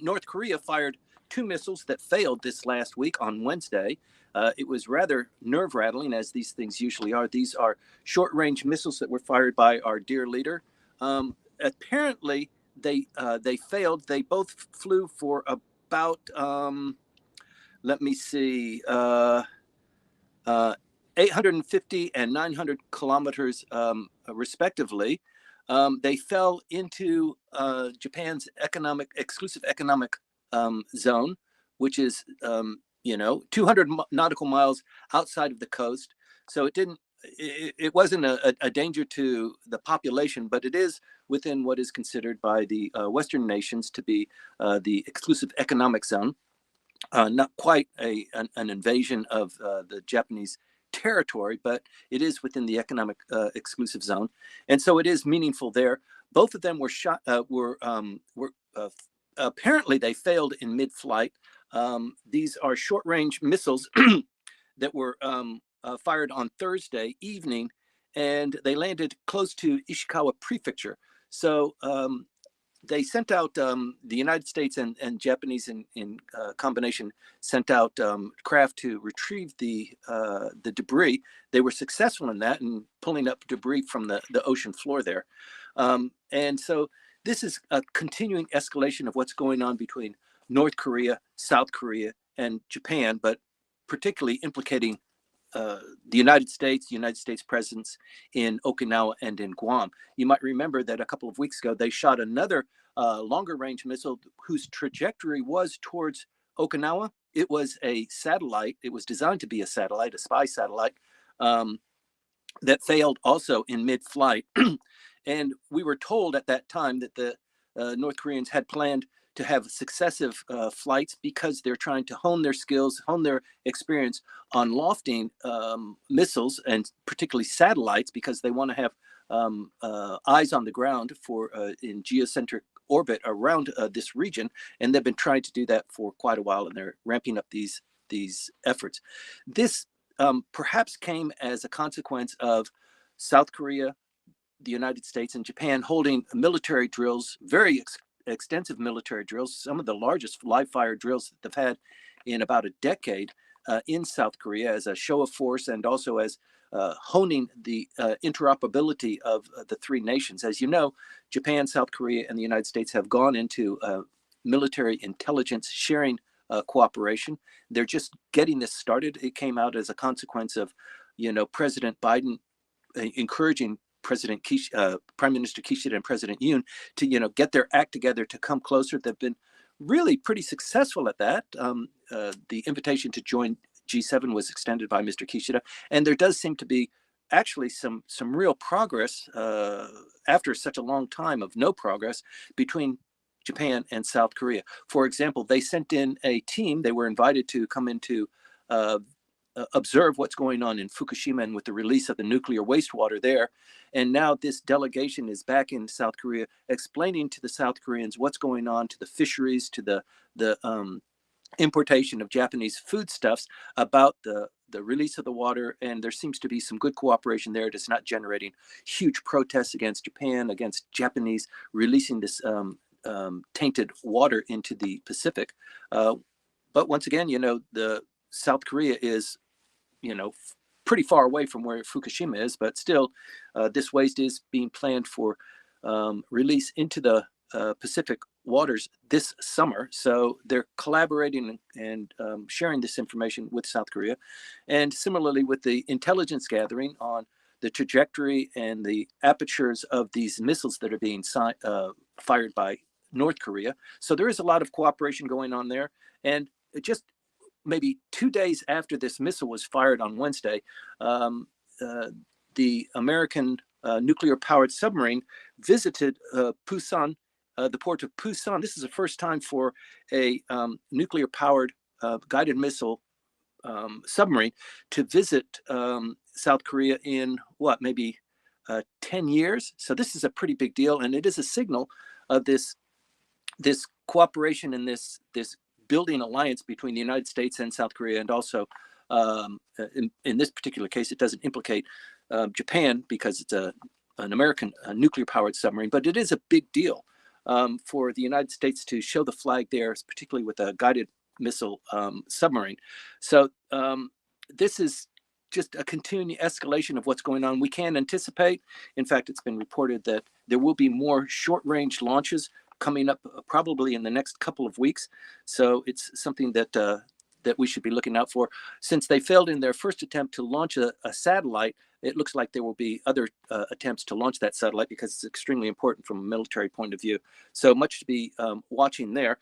North Korea fired two missiles that failed this last week on Wednesday. It was rather nerve rattling, as these things usually are. These are short range missiles that were fired by our dear leader. Apparently, they failed. They both flew for about, let me see, 850 and 900 kilometers, respectively. They fell into Japan's exclusive economic zone, which is 200 nautical miles outside of the coast. So it wasn't a danger to the population, but it is within what is considered by the Western nations to be the exclusive economic zone. Not quite an invasion of the Japanese territory, but it is within the economic exclusive zone, and so it is meaningful there. Both of them were shot. Were apparently they failed in mid-flight. These are short-range missiles that were fired on Thursday evening, and they landed close to Ishikawa Prefecture. So they sent out the United States and Japanese in combination sent out craft to retrieve the debris. They were successful in that and pulling up debris from the ocean floor there. And so this is a continuing escalation of what's going on between North Korea, South Korea, and Japan, but particularly implicating the United States presence in Okinawa and in Guam. You might remember that a couple of weeks ago, they shot another longer range missile whose trajectory was towards Okinawa. It was a satellite. It was designed to be a satellite, a spy satellite, that failed also in mid-flight. And we were told at that time that the North Koreans had planned to have successive flights because they're trying to hone their skills, hone their experience on lofting missiles and particularly satellites, because they want to have eyes on the ground for in geocentric orbit around this region. And they've been trying to do that for quite a while, and they're ramping up these efforts. This perhaps came as a consequence of South Korea, the United States, and Japan holding military drills, very extensive military drills, some of the largest live fire drills that they've had in about a decade in South Korea, as a show of force and also as honing the interoperability of the three nations. As you know, Japan, South Korea, and the United States have gone into military intelligence sharing cooperation. They're just getting this started. It came out as a consequence of, President Biden encouraging Prime Minister Kishida and President Yoon to, get their act together to come closer. They've been really pretty successful at that. The invitation to join G7 was extended by Mr. Kishida, and there does seem to be actually some real progress after such a long time of no progress between Japan and South Korea. For example, they sent in a team. They were invited to come into observe what's going on in Fukushima and with the release of the nuclear wastewater there. And now this delegation is back in South Korea explaining to the South Koreans what's going on, to the fisheries, to the importation of Japanese foodstuffs, about the release of the water. And there seems to be some good cooperation there. It is not generating huge protests against Japan, against Japanese releasing this tainted water into the Pacific. But once again, the South Korea is, pretty far away from where Fukushima is, but still, this waste is being planned for release into the Pacific waters this summer. So they're collaborating and sharing this information with South Korea. And similarly with the intelligence gathering on the trajectory and the apertures of these missiles that are being fired by North Korea. So there is a lot of cooperation going on there. And just maybe 2 days after this missile was fired on Wednesday, the American nuclear-powered submarine visited Pusan, the port of Pusan. This is the first time for a nuclear-powered guided missile submarine to visit South Korea in maybe 10 years. So this is a pretty big deal, and it is a signal of this cooperation and this building alliance between the United States and South Korea. And also in this particular case, it doesn't implicate Japan because it's an American nuclear powered submarine, but it is a big deal. for the United States to show the flag there, particularly with a guided missile submarine. So this is just a continuing escalation of what's going on. We can anticipate, in fact, it's been reported that there will be more short-range launches coming up probably in the next couple of weeks. So it's something that that we should be looking out for. Since they failed in their first attempt to launch a satellite, it looks like there will be other attempts to launch that satellite because it's extremely important from a military point of view. So much to be watching there.